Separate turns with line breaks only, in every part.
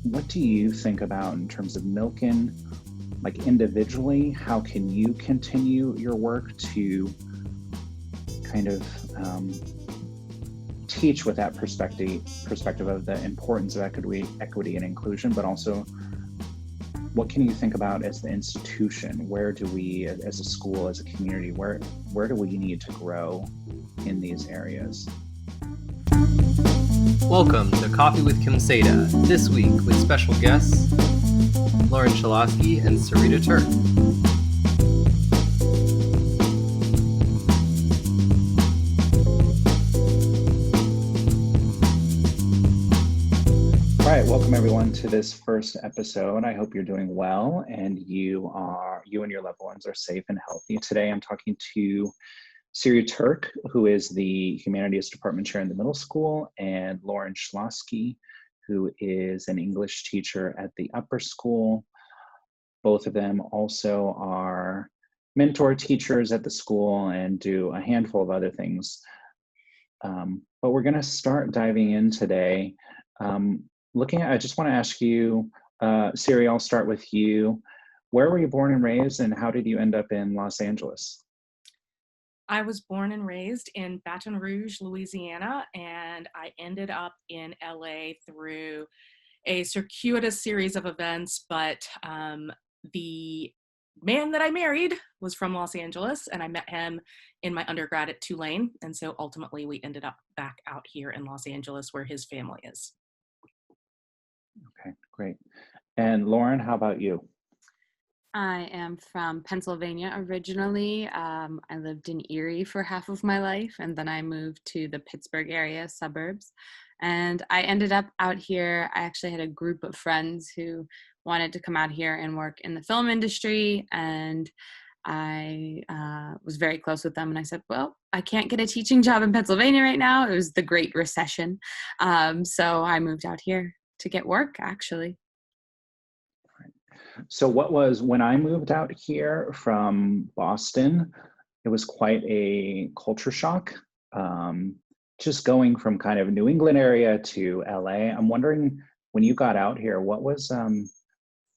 what do you think about in terms of Milken, like individually? How can you continue your work to kind of teach with that perspective of the importance of equity and inclusion, but also what can you think about as the institution? Where do we, as a school, as a community, where do we need to grow in these areas?
Welcome to Coffee with Kim-Seda, this week with special guests Lauren Scheloske and Siri Terk.
All right, welcome everyone to this first episode. I hope you're doing well and you and your loved ones are safe and healthy. Today I'm talking to Siri Terk, who is the Humanities Department Chair in the middle school, and Lauren Scheloske, who is an English teacher at the upper school. Both of them also are mentor teachers at the school and do a handful of other things. But we're going to start diving in today. I just want to ask you, Siri, I'll start with you. Where were you born and raised, and how did you end up in Los Angeles?
I was born and raised in Baton Rouge, Louisiana, and I ended up in LA through a circuitous series of events, but the man that I married was from Los Angeles, and I met him in my undergrad at Tulane, and so ultimately we ended up back out here in Los Angeles where his family is.
Okay, great. And Lauren, how about you?
I am from Pennsylvania originally. I lived in Erie for half of my life, and then I moved to the Pittsburgh area suburbs. And I ended up out here. I actually had a group of friends who wanted to come out here and work in the film industry, and I was very close with them. And I said, well, I can't get a teaching job in Pennsylvania right now. It was the Great Recession. So I moved out here to get work, actually.
So when I moved out here from Boston, it was quite a culture shock. Just going from kind of New England area to LA. I'm wondering, when you got out here, what was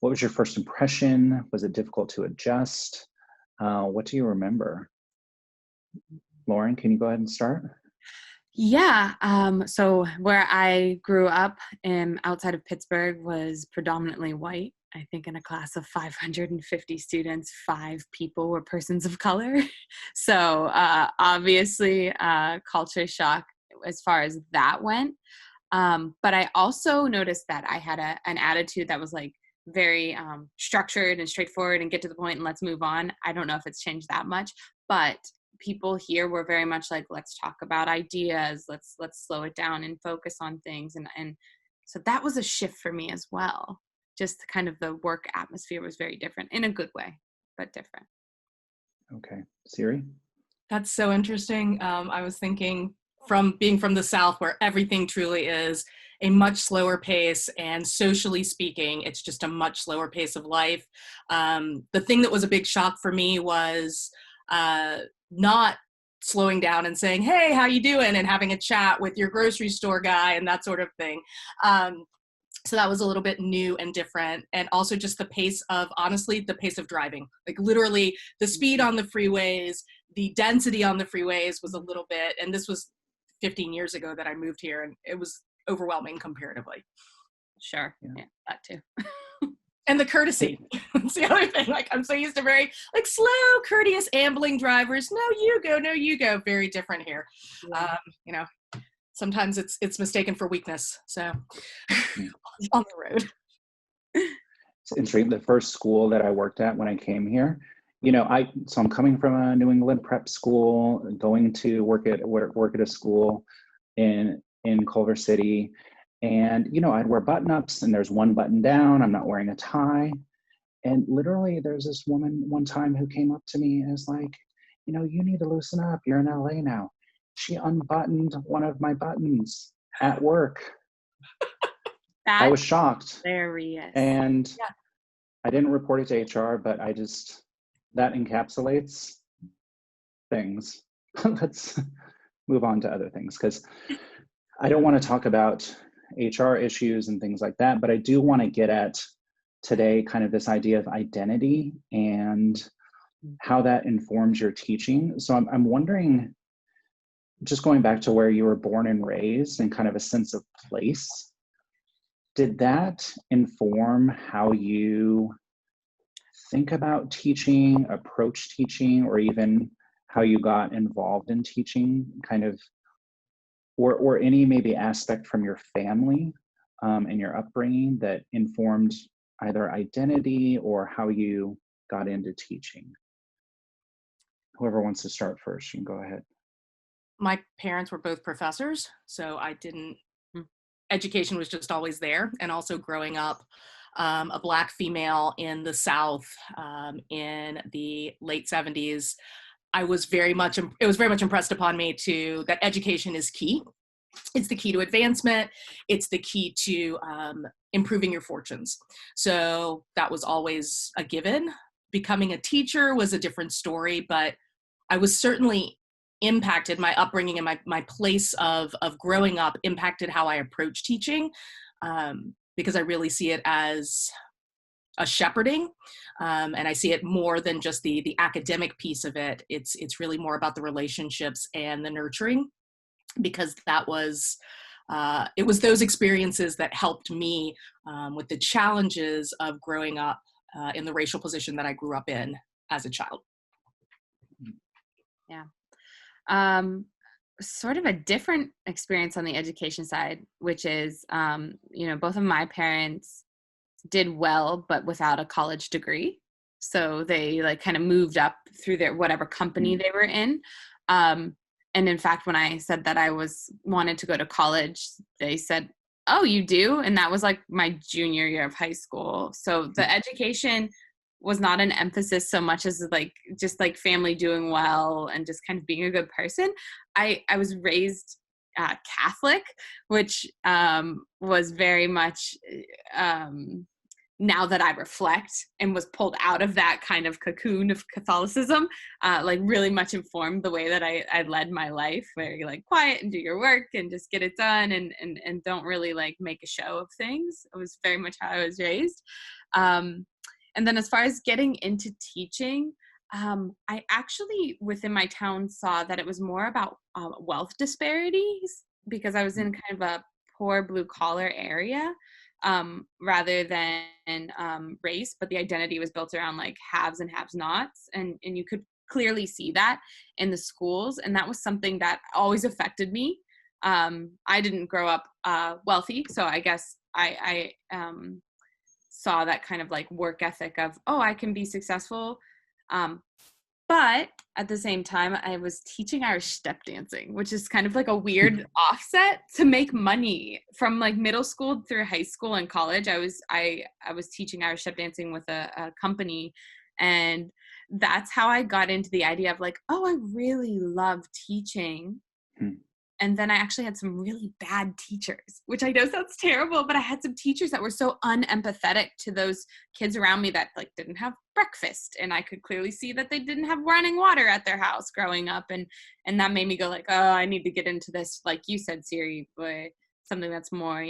your first impression? Was it difficult to adjust? What do you remember? Lauren, can you go ahead and start?
Yeah. So where I grew up outside of Pittsburgh was predominantly white. I think in a class of 550 students, 5 people were persons of color. So obviously culture shock as far as that went. But I also noticed that I had an attitude that was like very structured and straightforward and get to the point and let's move on. I don't know if it's changed that much, but people here were very much like, let's talk about ideas, let's slow it down and focus on things. And so that was a shift for me as well. Just kind of the work atmosphere was very different in a good way, but different.
Okay. Siri?
That's so interesting. I was thinking from being from the South where everything truly is a much slower pace, and socially speaking, it's just a much slower pace of life. The thing that was a big shock for me was not slowing down and saying, hey, how you doing? And having a chat with your grocery store guy and that sort of thing. So that was a little bit new and different. And also just the pace of driving, like literally the speed on the freeways, the density on the freeways was a little bit, and this was 15 years ago that I moved here, and it was overwhelming comparatively.
Sure. Yeah, that too.
And the courtesy. That's the other thing. Like, I'm so used to very like slow, courteous, ambling drivers. No, you go. Very different here. Yeah. Sometimes it's mistaken for weakness. So on the road.
It's interesting. The first school that I worked at when I came here, I'm coming from a New England prep school, going to work at a school in Culver City. And, I'd wear button-ups and there's one button down. I'm not wearing a tie. And literally there's this woman one time who came up to me and was like, you need to loosen up. You're in LA now. She unbuttoned one of my buttons at work. I was shocked.
Hilarious.
And I didn't report it to HR, but that encapsulates things. Let's move on to other things, because I don't want to talk about HR issues and things like that. But I do want to get at today kind of this idea of identity and how that informs your teaching. So I'm wondering, just going back to where you were born and raised and kind of a sense of place, did that inform how you think about teaching, approach teaching, or even how you got involved in teaching, kind of, or any maybe aspect from your family and your upbringing that informed either identity or how you got into teaching? Whoever wants to start first, you can go ahead.
My parents were both professors, so education was just always there. And also growing up a Black female in the South in the late 70s, it was very much impressed upon me that education is key. It's the key to advancement. It's the key to improving your fortunes. So that was always a given. Becoming a teacher was a different story, but I was certainly impacted. My upbringing and my place of growing up impacted how I approach teaching, because I really see it as a shepherding, and I see it more than just the academic piece of it. It's really more about the relationships and the nurturing, because it was those experiences that helped me with the challenges of growing up in the racial position that I grew up in as a child.
Yeah. Sort of a different experience on the education side, which is, both of my parents did well, but without a college degree. So they kind of moved up through their whatever company they were in. And in fact, when I said that I wanted to go to college, they said, "Oh, you do?" And that was my junior year of high school. So the education was not an emphasis so much as just family doing well and just kind of being a good person. I was raised Catholic, which was very much, now that I reflect and was pulled out of that kind of cocoon of Catholicism, really much informed the way that I led my life, where you're quiet and do your work and just get it done and don't really make a show of things. It was very much how I was raised. And then as far as getting into teaching, I actually within my town saw that it was more about wealth disparities, because I was in kind of a poor blue collar area, rather than race, but the identity was built around haves and have nots. And you could clearly see that in the schools. And that was something that always affected me. I didn't grow up wealthy, so I guess I saw that kind of work ethic of, oh, I can be successful. But at the same time, I was teaching Irish step dancing, which is kind of a weird offset to make money. From middle school through high school and college, I was teaching Irish step dancing with a company. And that's how I got into the idea of oh, I really love teaching. And then I actually had some really bad teachers, which I know sounds terrible, but I had some teachers that were so unempathetic to those kids around me that didn't have breakfast. And I could clearly see that they didn't have running water at their house growing up. And that made me go oh, I need to get into this, like you said, Siri, but something that's more,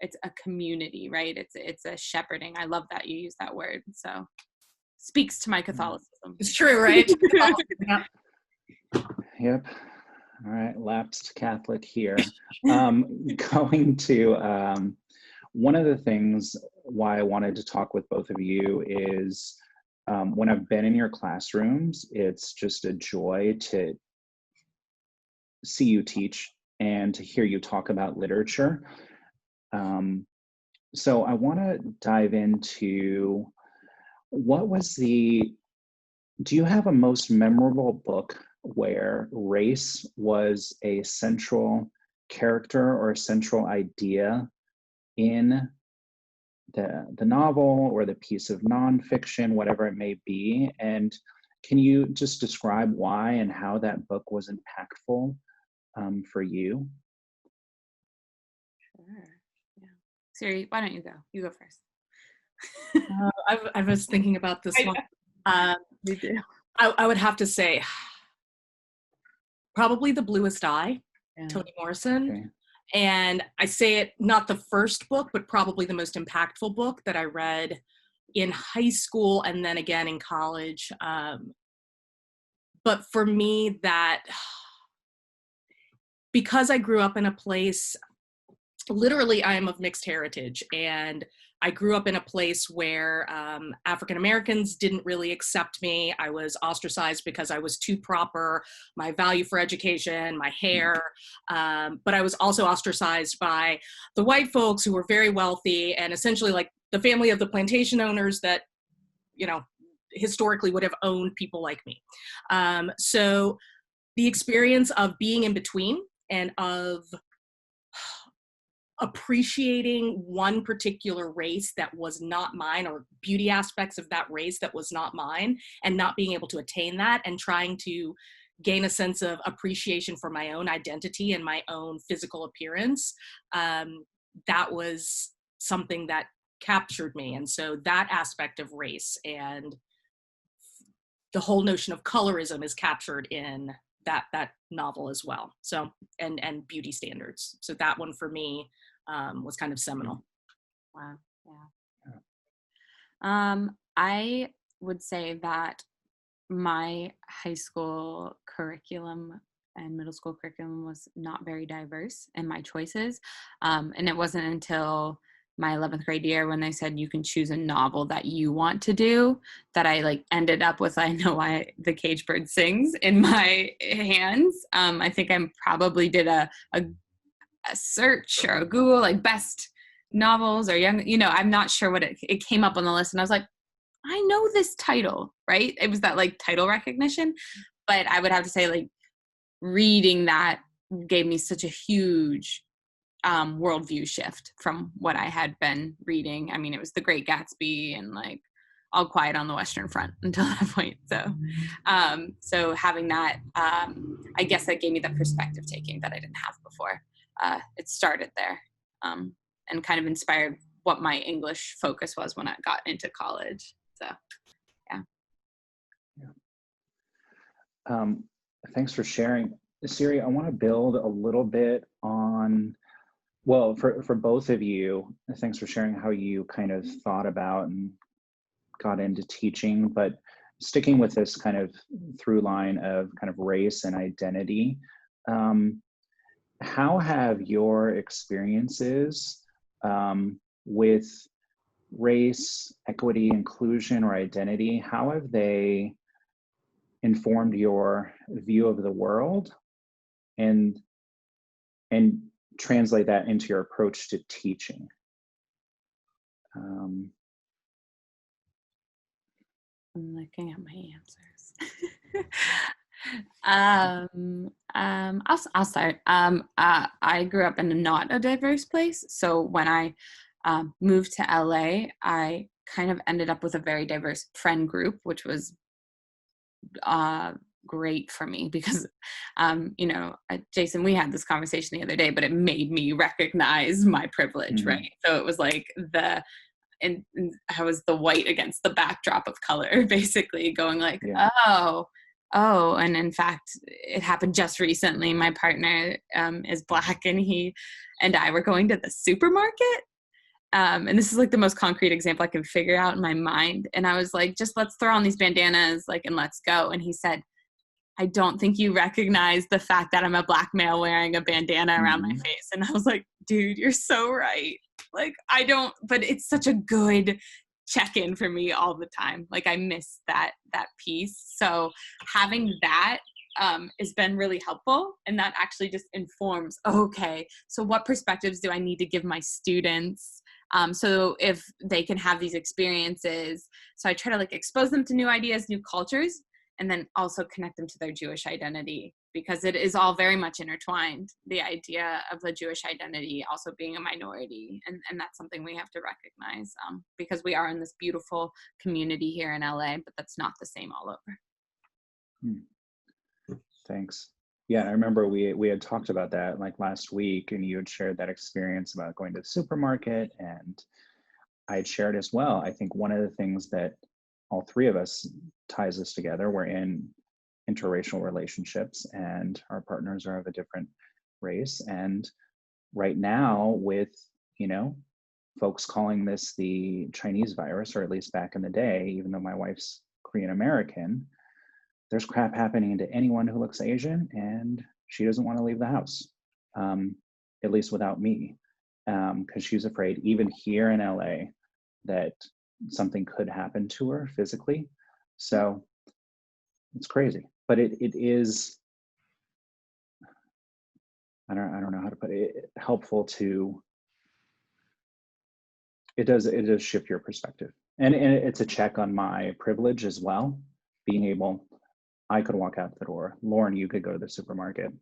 it's a community, right? It's a shepherding. I love that you use that word. So speaks to my Catholicism.
It's true, right?
Yeah. Yep. All right, lapsed Catholic here. Going to one of the things why I wanted to talk with both of you is when I've been in your classrooms, it's just a joy to see you teach and to hear you talk about literature. So I want to dive into do you have a most memorable book where race was a central character or a central idea in the novel or the piece of nonfiction, whatever it may be? And can you just describe why and how that book was impactful for you?
Sure. Yeah. Siri, why don't you go? You go first.
I was thinking about this one.
Me too.
I would have to say probably The Bluest Eye,
Yeah.
Toni Morrison.
Okay.
And I say it, not the first book, but probably the most impactful book that I read in high school and then again in college. But for me, that because I grew up in a place, literally I am of mixed heritage, and I grew up in a place where African Americans didn't really accept me. I was ostracized because I was too proper, my value for education, my hair, but I was also ostracized by the white folks who were very wealthy and essentially like the family of the plantation owners that, you know, historically would have owned people like me. So the experience of being in between and of appreciating one particular race that was not mine, or beauty aspects of that race that was not mine, and not being able to attain that, and trying to gain a sense of appreciation for my own identity and my own physical appearance, that was something that captured me. And so that aspect of race and the whole notion of colorism is captured in that novel as well. So, and beauty standards. So that one for me was kind of seminal.
Wow. Yeah. I would say that my high school curriculum and middle school curriculum was not very diverse in my choices. And it wasn't until my 11th grade year when they said you can choose a novel that you want to do that I like ended up with I Know Why the Caged Bird Sings in my hands. I think I probably did a search or a Google like best novels or young, I'm not sure what it came up on the list, and I was like, I know this title, right? It was that like title recognition, but I would have to say like reading that gave me such a huge worldview shift from what I had been reading. I mean, it was The Great Gatsby and like All Quiet on the Western Front until that point. So having that, I guess that gave me the perspective taking that I didn't have before. It started there, and kind of inspired what my English focus was when I got into college. So, yeah.
Thanks for sharing. Siri, I want to build a little bit on, well, for both of you, thanks for sharing how you kind of thought about and got into teaching, but sticking with this kind of through line of kind of race and identity, how have your experiences with race, equity, inclusion, or identity, how have they informed your view of the world and translate that into your approach to teaching?
I'm looking at my answers. I'll start. I grew up in not a diverse place, so when I moved to LA, I kind of ended up with a very diverse friend group, which was great for me because, Jason, we had this conversation the other day, but it made me recognize my privilege,
Mm-hmm.
right? So it was like and I was the white against the backdrop of color, basically going like,
Yeah.
oh, and in fact, it happened just recently. My partner is Black, and he and I were going to the supermarket. And this is like the most concrete example I can figure out in my mind. And I was like, just let's throw on these bandanas, like, and let's go. And he said, I don't think you recognize the fact that I'm a Black male wearing a bandana around my face. And I was like, dude, you're so right. Like, I don't, but it's such a good check-in for me all the time. Like, I miss that piece. So having that has been really helpful. And that actually just informs, okay, so what perspectives do I need to give my students? So if they can have these experiences, so I try to like expose them to new ideas, new cultures, and then also connect them to their Jewish identity, because it is all very much intertwined. The idea of the Jewish identity also being a minority, and that's something we have to recognize, because we are in this beautiful community here in LA, but that's not the same all over.
Thanks. Yeah, I remember we had talked about that like last week, and you had shared that experience about going to the supermarket, and I had shared as well. I think one of the things that all three of us ties us together, we're in interracial relationships and our partners are of a different race. And right now with, folks calling this the Chinese virus, or at least back in the day, even though my wife's Korean American, there's crap happening to anyone who looks Asian, and she doesn't want to leave the house, at least without me, because she's afraid, even here in LA, that something could happen to her physically. So it's crazy, but it is, I don't know how to put it, helpful to, it does shift your perspective. And it's a check on my privilege as well, being able, I could walk out the door. Lauren, you could go to the supermarket.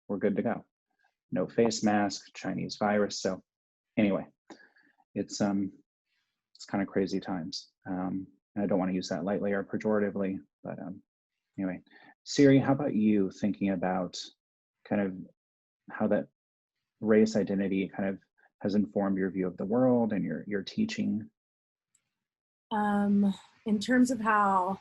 We're good to go. No face mask, Chinese virus. So anyway, it's kind of crazy times. I don't want to use that lightly or pejoratively, but anyway. Siri, how about you thinking about kind of how that race identity kind of has informed your view of the world and your teaching?
In terms of how,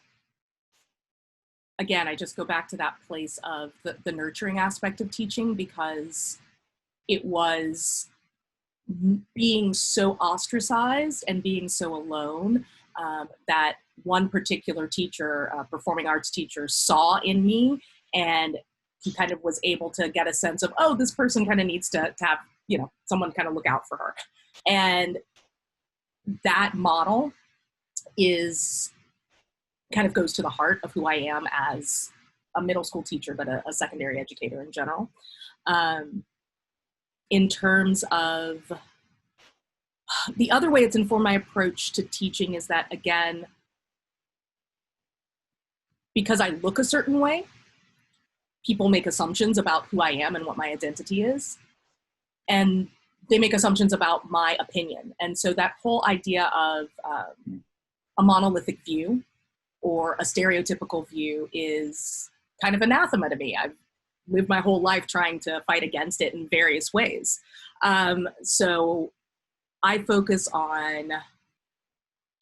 again, I just go back to that place of the nurturing aspect of teaching, because it was being so ostracized and being so alone that one particular teacher, performing arts teacher, saw in me, and he kind of was able to get a sense of, oh, this person kind of needs to have, someone kind of look out for her. And that model is kind of goes to the heart of who I am as a middle school teacher, but a secondary educator in general. In terms of the other way it's informed my approach to teaching is that, again, because I look a certain way, people make assumptions about who I am and what my identity is. And they make assumptions about my opinion. And so that whole idea of a monolithic view or a stereotypical view is kind of anathema to me. I've lived my whole life trying to fight against it in various ways. So I focus on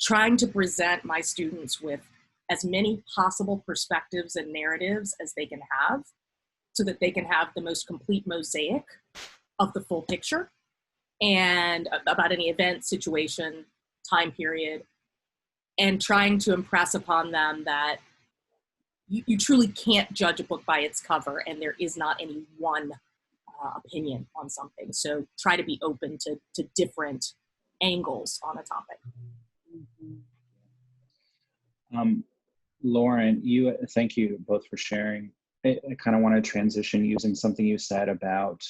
trying to present my students with as many possible perspectives and narratives as they can have, so that they can have the most complete mosaic of the full picture and about any event, situation, time period, and trying to impress upon them that you truly can't judge a book by its cover, and there is not any one opinion on something. So try to be open to different angles on a topic.
Lauren, thank you both for sharing. I kind of want to transition using something you said about,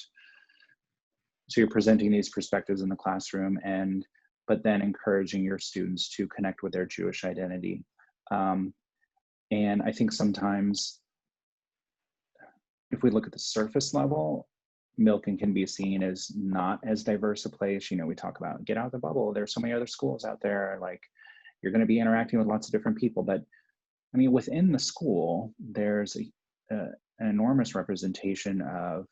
so you're presenting these perspectives in the classroom, but then encouraging your students to connect with their Jewish identity. And I think sometimes, if we look at the surface level, Milken can be seen as not as diverse a place. We talk about get out of the bubble. There's so many other schools out there. Like, you're going to be interacting with lots of different people. But I mean, within the school, there's an enormous representation of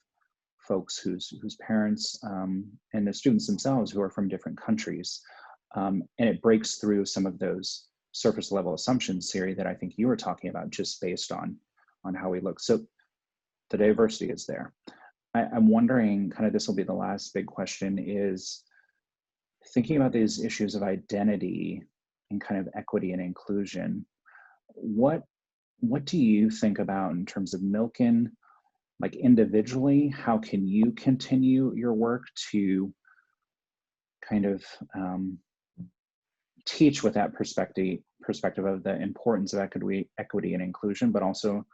folks whose parents and the students themselves who are from different countries. And it breaks through some of those surface level assumptions, Siri, that I think you were talking about, just based on how we look. So the diversity is there. I'm wondering, kind of, this will be the last big question, is thinking about these issues of identity and kind of equity and inclusion. What do you think about in terms of Milken, like individually? How can you continue your work to kind of teach with that perspective of the importance of equity and inclusion, but also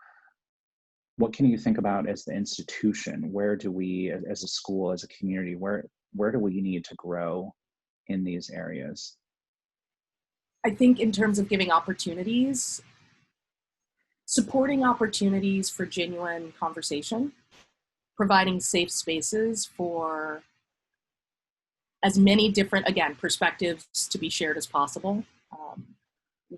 what can you think about as the institution? Where do we, as a school, as a community, where do we need to grow in these areas?
I think in terms of giving opportunities, supporting opportunities for genuine conversation, providing safe spaces for as many different, again, perspectives to be shared as possible.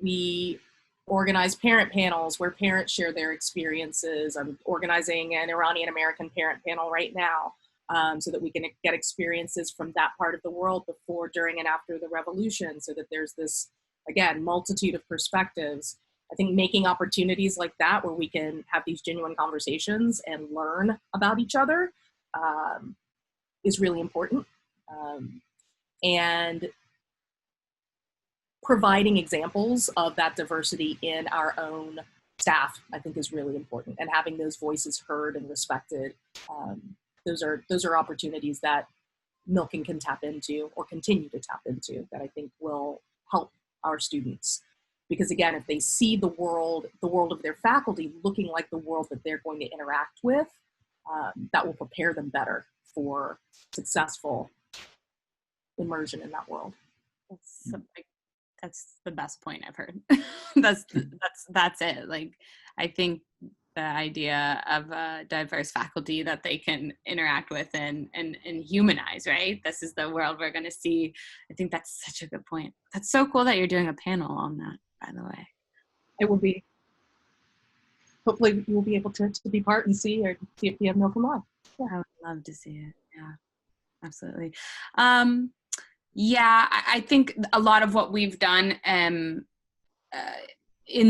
We organize parent panels where parents share their experiences. I'm organizing an Iranian American parent panel right now so that we can get experiences from that part of the world before, during, and after the revolution, so that there's this, again, multitude of perspectives. I think making opportunities like that where we can have these genuine conversations and learn about each other is really important. And providing examples of that diversity in our own staff, I think, is really important, and having those voices heard and respected. Those are opportunities that Milken can tap into, or continue to tap into, that I think will help our students. Because again, if they see the world of their faculty looking like the world that they're going to interact with, that will prepare them better for successful immersion in that world.
That's the best point I've heard. that's it. Like, I think the idea of a diverse faculty that they can interact with and humanize, right? This is the world we're going to see. I think that's such a good point. That's so cool that you're doing a panel on that, by the way.
It will be. Hopefully you'll be able to be part and see if you have Milken live.
Yeah. I would love to see it. Yeah, absolutely. Yeah, I think a lot of what we've done in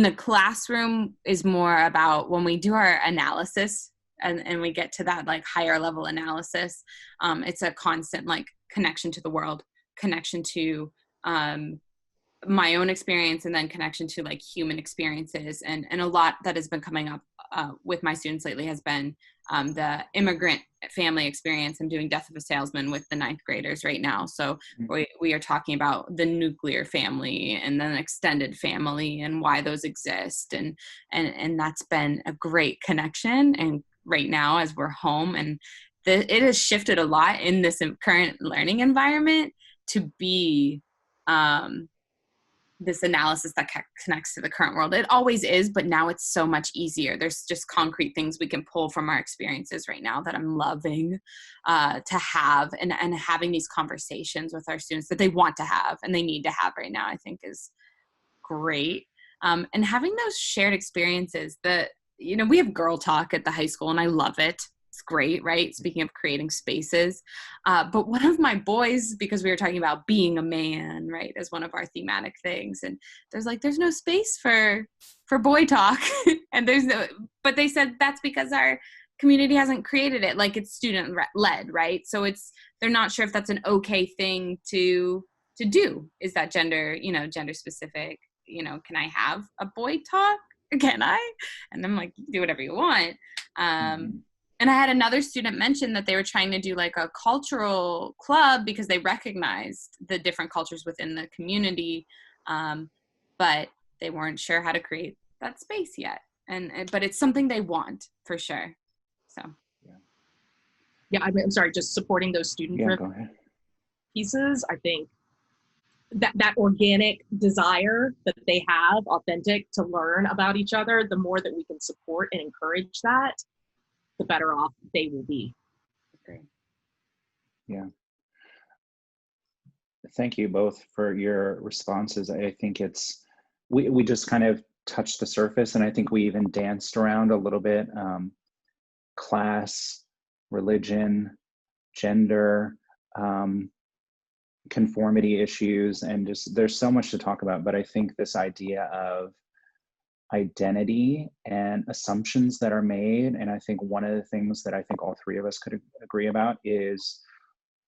the classroom is more about when we do our analysis and we get to that like higher level analysis. It's a constant like connection to the world, connection to my own experience, and then connection to like human experiences. And a lot that has been coming up with my students lately has been the immigrant family experience. I'm doing Death of a Salesman with the 9th graders right now. So we are talking about the nuclear family and then extended family and why those exist. And that's been a great connection. And right now, as we're home, and it has shifted a lot in this current learning environment to be this analysis that connects to the current world. It always is, but now it's so much easier. There's just concrete things we can pull from our experiences right now that I'm loving to have, and having these conversations with our students that they want to have and they need to have right now, I think is great. And having those shared experiences that, we have girl talk at the high school and I love it. It's great, right? Speaking of creating spaces. But one of my boys, because we were talking about being a man, right, as one of our thematic things, and there's no space for boy talk. And but they said that's because our community hasn't created it, like it's student led, right? So they're not sure if that's an okay thing to do. Is that gender specific? Can I have a boy talk? Can I? And I'm like, you can do whatever you want. And I had another student mention that they were trying to do like a cultural club because they recognized the different cultures within the community, but they weren't sure how to create that space yet. But it's something they want for sure. So.
Yeah, I'm sorry, just supporting those student-driven pieces. I think that organic desire that they have, authentic, to learn about each other, the more that we can support and encourage that, the better off they will be.
Okay.
Yeah. Thank you both for your responses. I think we just kind of touched the surface, and I think we even danced around a little bit. Class, religion, gender, conformity issues, and just there's so much to talk about. But I think this idea of identity and assumptions that are made, and I think one of the things that I think all three of us could agree about is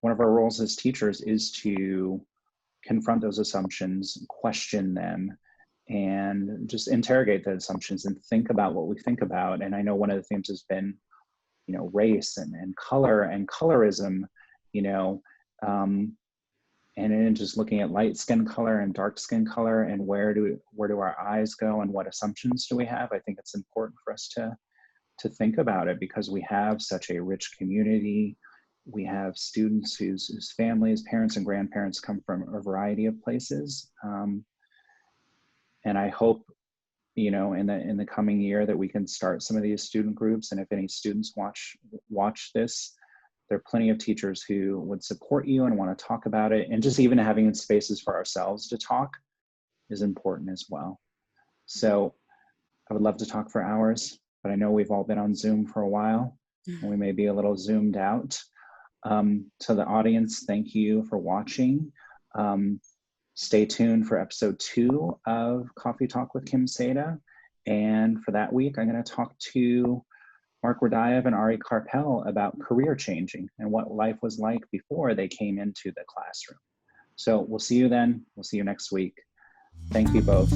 one of our roles as teachers is to confront those assumptions, question them, and just interrogate the assumptions and think about what we think about. And I know one of the themes has been, race and color and colorism, and then just looking at light skin color and dark skin color, and where do our eyes go, and what assumptions do we have. I think it's important for us to think about it, because we have such a rich community. We have students whose families, parents and grandparents come from a variety of places. And I hope, in the coming year that we can start some of these student groups. And if any students watch this, there are plenty of teachers who would support you and want to talk about it. And just even having spaces for ourselves to talk is important as well. So I would love to talk for hours, but I know we've all been on Zoom for a while, and we may be a little zoomed out. To the audience, thank you for watching. Stay tuned for episode 2 of Coffee Talk with Kim-Seda. And for that week, I'm going to talk to Mark Radayev and Ari Karpel about career changing and what life was like before they came into the classroom. So we'll see you then. We'll see you next week. Thank you both.